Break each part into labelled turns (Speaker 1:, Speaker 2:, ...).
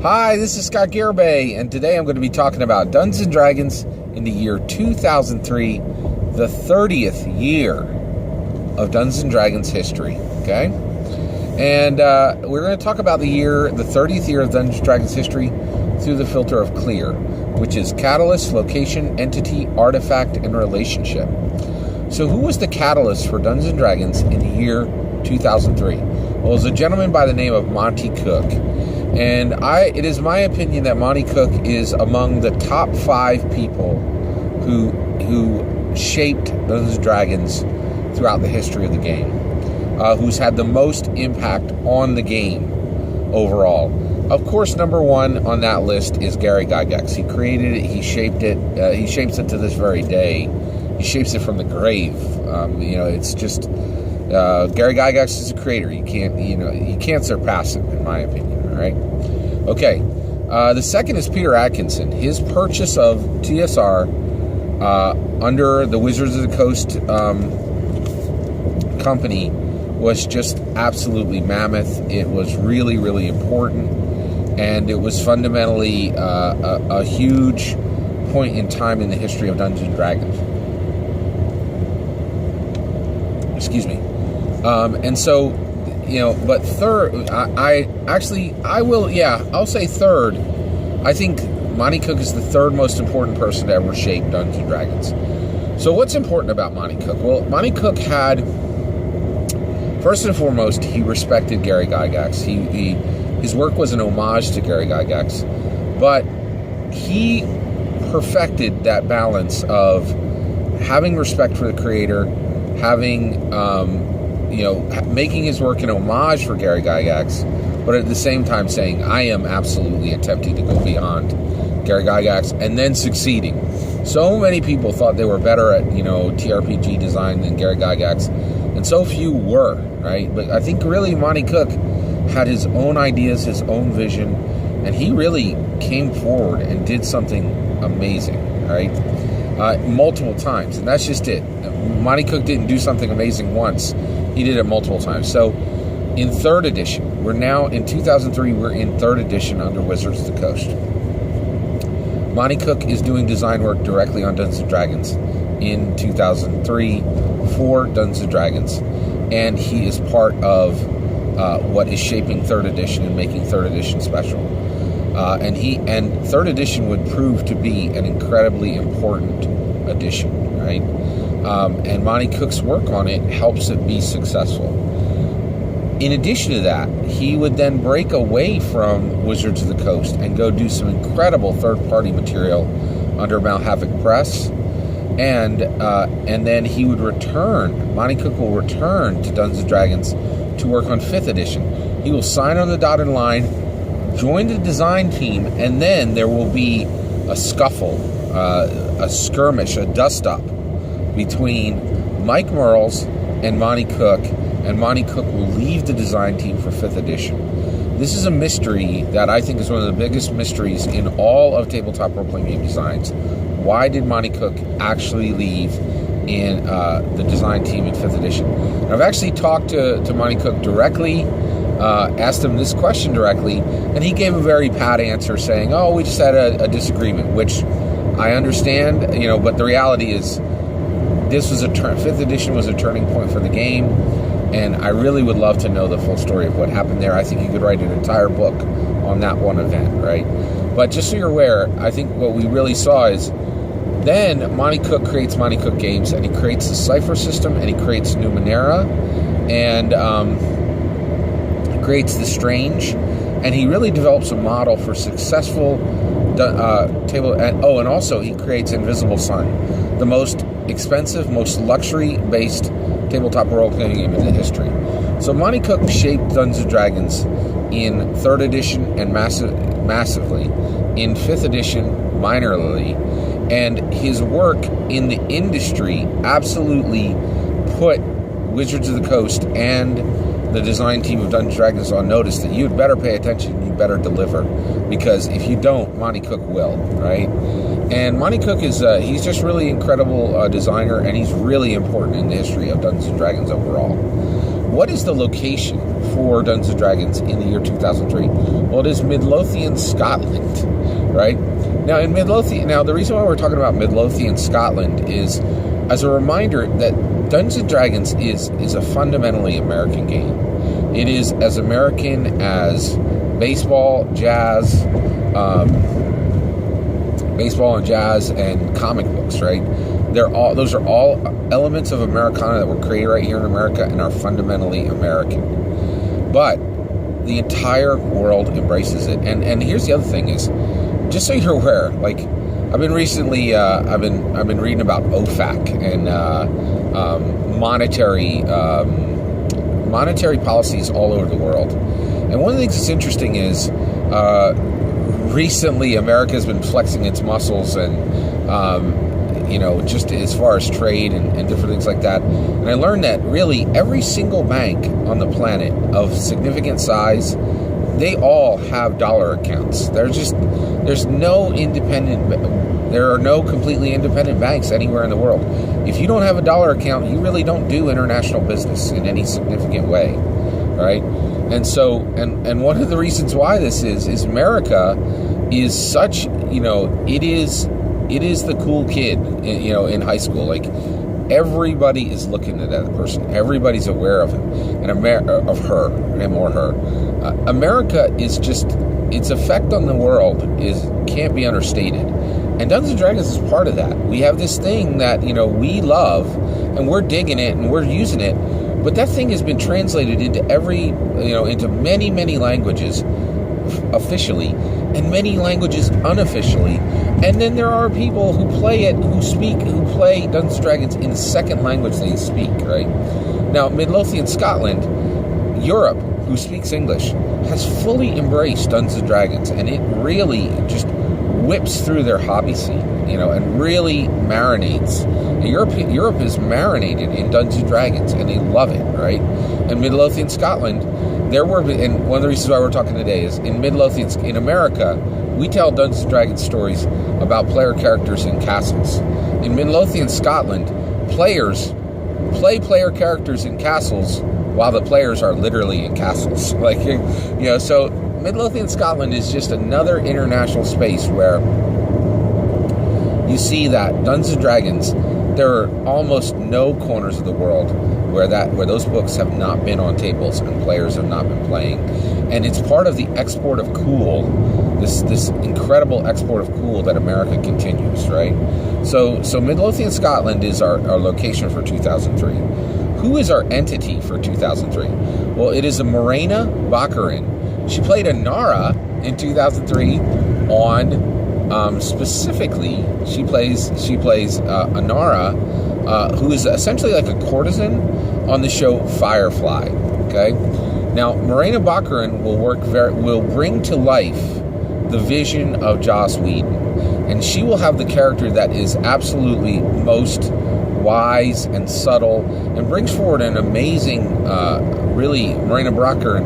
Speaker 1: Hi, this is Scott Garibay, and today I'm going to be talking about Dungeons & Dragons in the year 2003, the 30th year of Dungeons & Dragons history, okay? And we're going to talk about the 30th year of Dungeons & Dragons history through the filter of CLEAR, which is Catalyst, Location, Entity, Artifact, and Relationship. So who was the catalyst for Dungeons & Dragons in the year 2003? Well, it was a gentleman by the name of Monte Cook. And it is my opinion that Monte Cook is among the top 5 people who shaped Dungeons & Dragons throughout the history of the game, who's had the most impact on the game overall. Of course, number 1 on that list is Gary Gygax. He created it, he shaped it, he shapes it to this very day. He shapes it from the grave. It's just Gary Gygax is a creator. You can't surpass him, in my opinion. All right. Okay. The second is Peter Atkinson. His purchase of TSR under the Wizards of the Coast company was just absolutely mammoth. It was really, really important, and it was fundamentally a huge point in time in the history of Dungeons and Dragons. Excuse me. And so, but third, I'll say third. I think Monte Cook is the third most important person to ever shape Dungeons & Dragons. So what's important about Monte Cook? Well, Monte Cook had, first and foremost, he respected Gary Gygax. His work was an homage to Gary Gygax, but he perfected that balance of having respect for the creator, having making his work an homage for Gary Gygax, but at the same time saying, I am absolutely attempting to go beyond Gary Gygax, and then succeeding. So many people thought they were better at, TRPG design than Gary Gygax, and so few were, right? But I think really Monte Cook had his own ideas, his own vision, and he really came forward and did something amazing, right? Multiple times, and that's just it. Monte Cook didn't do something amazing once. He did it multiple times. So in 3rd edition, we're now in 2003, we're in 3rd edition under Wizards of the Coast. Monte Cook is doing design work directly on Dungeons & Dragons in 2003 for Dungeons & Dragons, and he is part of what is shaping 3rd edition and making 3rd edition special. And 3rd edition would prove to be an incredibly important edition, right? And Monte Cook's work on it helps it be successful. In addition to that, he would then break away from Wizards of the Coast and go do some incredible third-party material under Malhavoc Press, and then he would return. Monte Cook will return to Dungeons & Dragons to work on 5th edition. He will sign on the dotted line, join the design team, and then there will be a scuffle, a skirmish, a dust-up between Mike Mearls and Monte Cook, and Monte Cook will leave the design team for 5th edition. This is a mystery that I think is one of the biggest mysteries in all of tabletop role-playing game designs. Why did Monte Cook actually leave in the design team in 5th edition? And I've actually talked to Monte Cook directly, asked him this question directly, and he gave a very pat answer saying, oh, we just had a disagreement, which I understand, but the reality is this was 5th edition was a turning point for the game, and I really would love to know the full story of what happened there. I think you could write an entire book on that one event, right? But just so you're aware, I think what we really saw is then Monte Cook creates Monte Cook Games, and he creates the Cypher system, and he creates Numenera, and creates the Strange, and he really develops a model for successful table. And also he creates Invisible Sun, the most expensive, most luxury-based tabletop role-playing game in the history. So Monte Cook shaped Dungeons & Dragons in 3rd edition and massively, in 5th edition minorly, and his work in the industry absolutely put Wizards of the Coast and the design team of Dungeons & Dragons on notice that you'd better pay attention, you better deliver, because if you don't, Monte Cook will, right? And Monte Cook is, he's just really incredible designer, and he's really important in the history of Dungeons & Dragons overall. What is the location for Dungeons and Dragons in the year 2003? Well, it is Midlothian, Scotland, right? Now, in Midlothian, the reason why we're talking about Midlothian, Scotland is as a reminder that Dungeons and Dragons is a fundamentally American game. It is as American as baseball, jazz, and comic books, right? Those are all elements of Americana that were created right here in America and are fundamentally American. But the entire world embraces it. And here's the other thing is, just so you're aware, like I've been recently, I've been reading about OFAC and monetary policies all over the world. And one of the things that's interesting is recently America has been flexing its muscles and just as far as trade and different things like that. And I learned that really every single bank on the planet of significant size, they all have dollar accounts. There are no completely independent banks anywhere in the world. If you don't have a dollar account, you really don't do international business in any significant way, right? And so, and one of the reasons why this is America is such, it is the cool kid, in high school. Like everybody is looking at that person. Everybody's aware of him and him or her. America is just, its effect on the world can't be understated. And Dungeons & Dragons is part of that. We have this thing that, we love, and we're digging it, and we're using it, but that thing has been translated into into many, many languages officially, and many languages unofficially. And then there are people who play Dungeons & Dragons in the second language they speak, right? Now, Midlothian, Scotland, Europe, who speaks English, has fully embraced Dungeons & Dragons, and it really just whips through their hobby scene, and really marinates. Europe is marinated in Dungeons & Dragons, and they love it, right? And Midlothian, Scotland, and one of the reasons why we're talking today is in Midlothian, in America, we tell Dungeons & Dragons stories about player characters in castles. In Midlothian, Scotland, players play player characters in castles while the players are literally in castles. So Midlothian, Scotland is just another international space where you see that Dungeons & Dragons, there are almost no corners of the world where those books have not been on tables and players have not been playing. And it's part of the export of cool, this incredible export of cool that America continues, right? So Midlothian, Scotland is our location for 2003. Who is our entity for 2003? Well, it is a Morena Baccarin. She played Anara in 2003 on, specifically, she plays Anara, who is essentially like a courtesan on the show Firefly, okay? Now, Morena Baccarin will bring to life the vision of Joss Whedon, and she will have the character that is absolutely most wise and subtle and brings forward an amazing, Morena Baccarin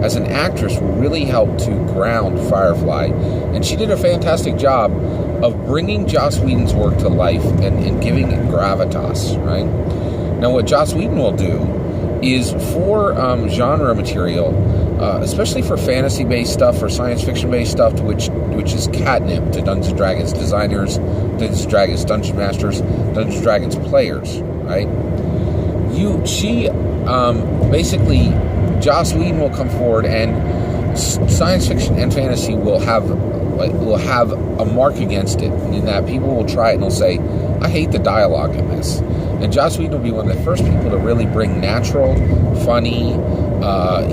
Speaker 1: as an actress, will really help to ground Firefly. And she did a fantastic job of bringing Joss Whedon's work to life and giving it gravitas, right? Now, what Joss Whedon will do is for genre material, especially for fantasy-based stuff or science fiction-based stuff, which is catnip to Dungeons & Dragons designers, Dungeons & Dragons dungeon masters, Dungeons & Dragons players, right? Basically, Joss Whedon will come forward, and science fiction and fantasy will have a mark against it, in that people will try it and they'll say, I hate the dialogue in this. And Joss Whedon will be one of the first people to really bring natural, funny,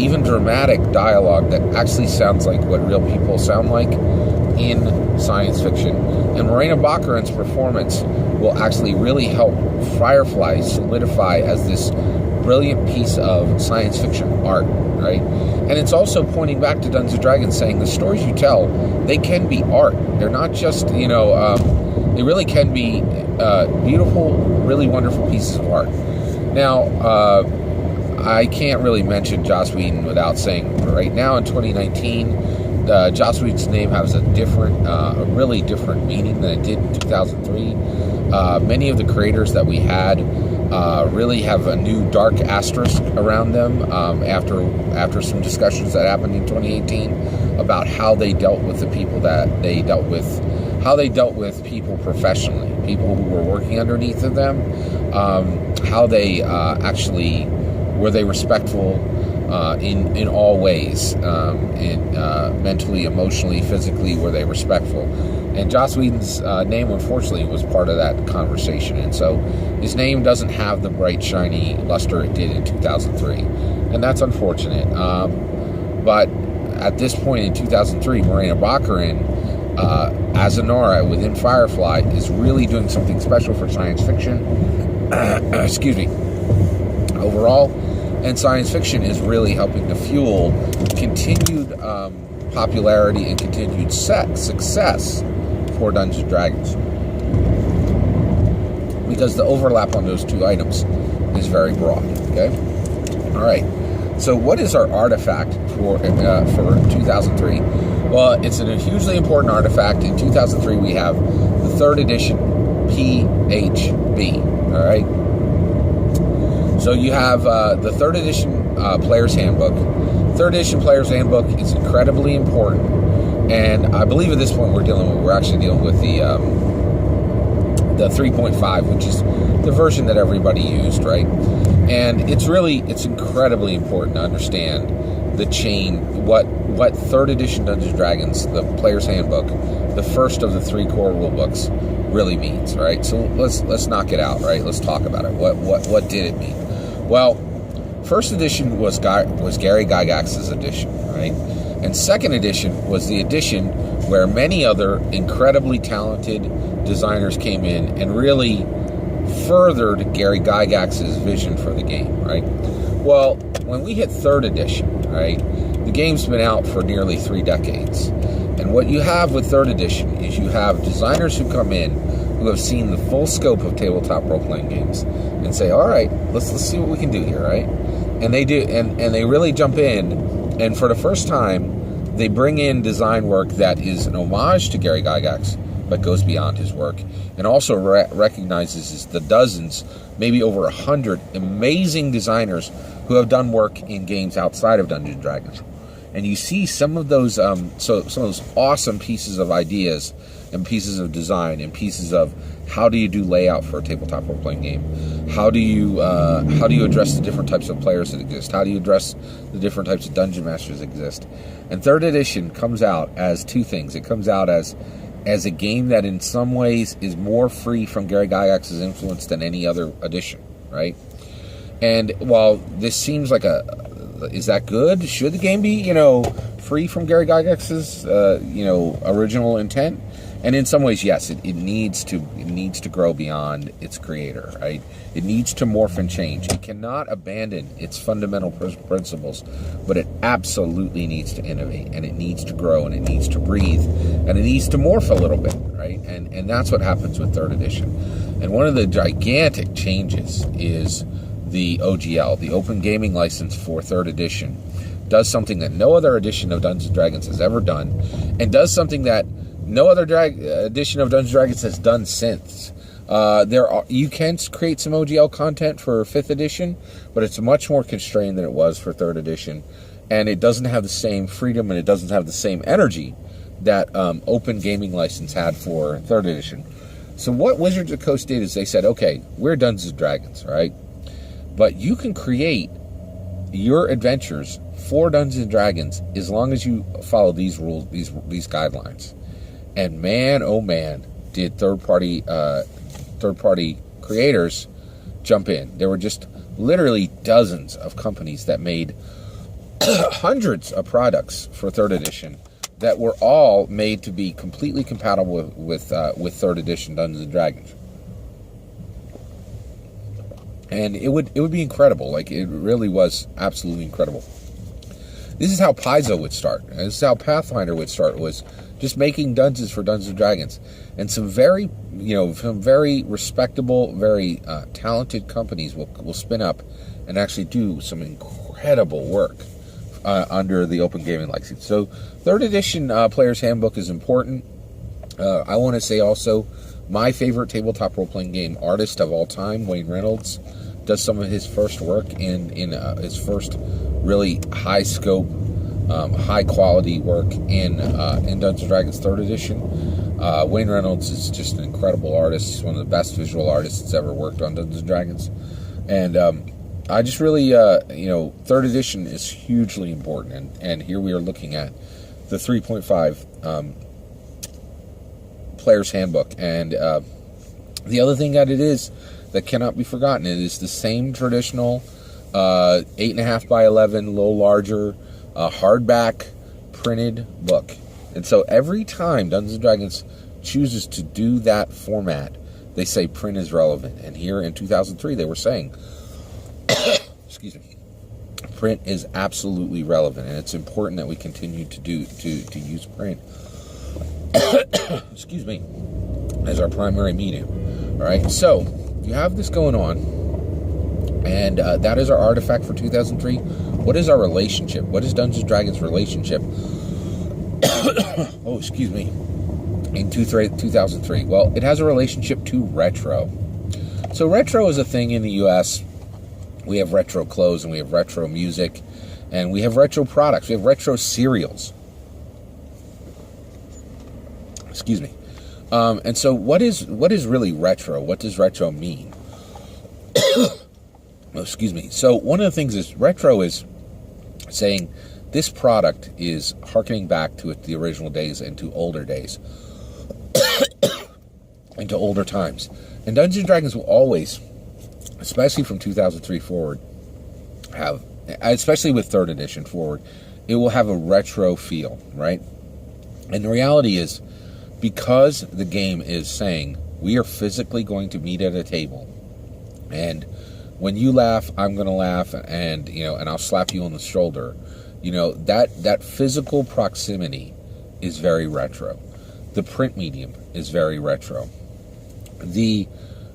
Speaker 1: even dramatic dialogue that actually sounds like what real people sound like in science fiction. And Morena Baccarin's performance will actually really help Firefly solidify as this brilliant piece of science fiction art, right? And it's also pointing back to Dungeons & Dragons, saying the stories you tell, they can be art. They're not just, they really can be beautiful, really wonderful pieces of art. Now, I can't really mention Joss Whedon without saying, right now in 2019, Joss Whedon's name has a really different meaning than it did in 2003. Many of the creators that we had really have a new dark asterisk around them after some discussions that happened in 2018 about how they dealt with the people that they dealt with, how they dealt with people professionally, people who were working underneath of them, how they actually were they respectful in all ways, mentally, emotionally, physically, were they respectful? And Joss Whedon's name, unfortunately, was part of that conversation. And so his name doesn't have the bright, shiny luster it did in 2003. And that's unfortunate. But at this point in 2003, Morena Baccarin, as Anora within Firefly, is really doing something special for science fiction. Excuse me. Overall. And science fiction is really helping to fuel continued popularity and continued success for Dungeons & Dragons, because the overlap on those two items is very broad. Okay, all right. So, what is our artifact for 2003? Well, it's a hugely important artifact. In 2003, we have the 3rd edition PHB. All right. So you have the 3rd edition Player's Handbook. 3rd edition Player's Handbook is incredibly important. And I believe at this point we're actually dealing with the 3.5, which is the version that everybody used, right? And it's incredibly important to understand the chain, what 3rd edition Dungeons & Dragons, the Player's Handbook, the first of the 3 core rule books, really means, right? So let's knock it out, right? Let's talk about it. What did it mean? Well, 1st edition was Gary Gygax's edition, right? And 2nd edition was the edition where many other incredibly talented designers came in and really furthered Gary Gygax's vision for the game, right? Well, when we hit 3rd edition, right, the game's been out for nearly 3 decades. And what you have with 3rd edition is you have designers who come in who have seen the full scope of tabletop role-playing games and say, all right, let's see what we can do here, right? And they do, and they really jump in. And for the first time, they bring in design work that is an homage to Gary Gygax, but goes beyond his work, and also recognizes the dozens, maybe over 100 amazing designers who have done work in games outside of Dungeons & Dragons. And you see some of those, some of those awesome pieces of ideas and pieces of design and pieces of how do you do layout for a tabletop role-playing game? How do you address the different types of players that exist? How do you address the different types of dungeon masters that exist? And 3rd edition comes out as 2 things. It comes out as a game that in some ways is more free from Gary Gygax's influence than any other edition, right? And while this seems like is that good? Should the game be, free from Gary Gygax's, original intent? And in some ways, yes, it needs to grow beyond its creator, right? It needs to morph and change. It cannot abandon its fundamental principles, but it absolutely needs to innovate, and it needs to grow, and it needs to breathe, and it needs to morph a little bit, right? And that's what happens with 3rd edition. And one of the gigantic changes is the OGL, the Open Gaming License for 3rd edition, does something that no other edition of Dungeons & Dragons has ever done, and does something that no other edition of Dungeons & Dragons has done since. You can create some OGL content for 5th edition, but it's much more constrained than it was for 3rd edition, and it doesn't have the same freedom and it doesn't have the same energy that Open Gaming License had for 3rd edition. So what Wizards of the Coast did is they said, okay, we're Dungeons & Dragons, right? But you can create your adventures for Dungeons & Dragons as long as you follow these rules, these guidelines. And man, oh man, did third-party creators jump in. There were just literally dozens of companies that made hundreds of products for 3rd edition that were all made to be completely compatible with 3rd edition Dungeons & Dragons. And it would be incredible. Like, it really was absolutely incredible. This is how Paizo would start. This is how Pathfinder would start, was just making dungeons for Dungeons & Dragons. And some very respectable, very talented companies will spin up and actually do some incredible work under the Open Gaming License. So 3rd edition Player's Handbook is important. I want to say also My favorite tabletop role-playing game artist of all time, Wayne Reynolds, does some of his first work in his first really high scope, high quality work in Dungeons & Dragons 3rd edition. Wayne Reynolds is just an incredible artist. He's one of the best visual artists that's ever worked on Dungeons & Dragons. And I just really, 3rd edition is hugely important. And here we are looking at the 3.5 Player's Handbook. And the other thing that it is that cannot be forgotten, it is the same traditional 8.5 by 11, a little larger, hardback printed book. And so every time Dungeons & Dragons chooses to do that format, they say print is relevant. And here in 2003, they were saying, excuse me, print is absolutely relevant, and it's important that we continue to use print, excuse me, as our primary medium. All right, so you have this going on, and that is our artifact for 2003. What is our relationship? What is Dungeons & Dragons' relationship? Oh, excuse me. In 2003. Well, it has a relationship to retro. So retro is a thing in the U.S. We have retro clothes, and we have retro music, and we have retro products. We have retro cereals. Excuse me. And so what is really retro? What does retro mean? Oh, excuse me. So one of the things is retro is saying this product is hearkening back to the original days and to older days, into older times. And Dungeons & Dragons will always, especially from 2003 forward, have, especially with 3rd edition forward, it will have a retro feel, right? And the reality is, because the game is saying we are physically going to meet at a table, and when you laugh, I'm going to laugh, and and I'll slap you on the shoulder. That physical proximity is very retro. The print medium is very retro. The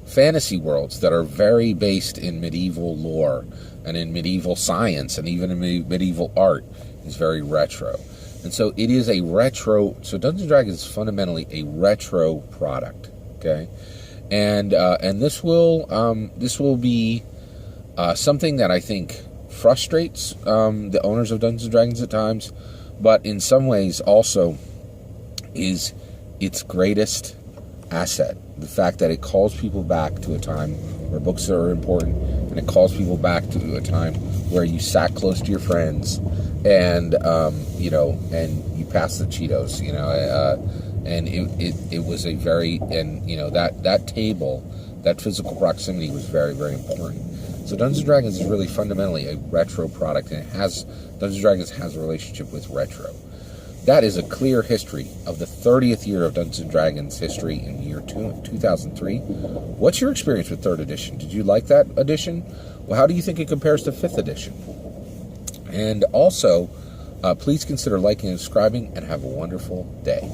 Speaker 1: fantasy worlds that are very based in medieval lore and in medieval science and even in medieval art is very retro. And so it is a retro. So Dungeons & Dragons is fundamentally a retro product. Okay, and this will be something that I think frustrates the owners of Dungeons & Dragons at times, but in some ways also is its greatest asset. The fact that it calls people back to a time where books are important, and it calls people back to a time where you sat close to your friends, and and you passed the Cheetos, and it was a very, and that table, that physical proximity was very, very important. So Dungeons & Dragons is really fundamentally a retro product, and Dungeons & Dragons has a relationship with retro. That is a clear history of the 30th year of Dungeons & Dragons history in year 2003. What's your experience with 3rd edition? Did you like that edition? Well, how do you think it compares to 5th edition? And also, please consider liking and subscribing, and have a wonderful day.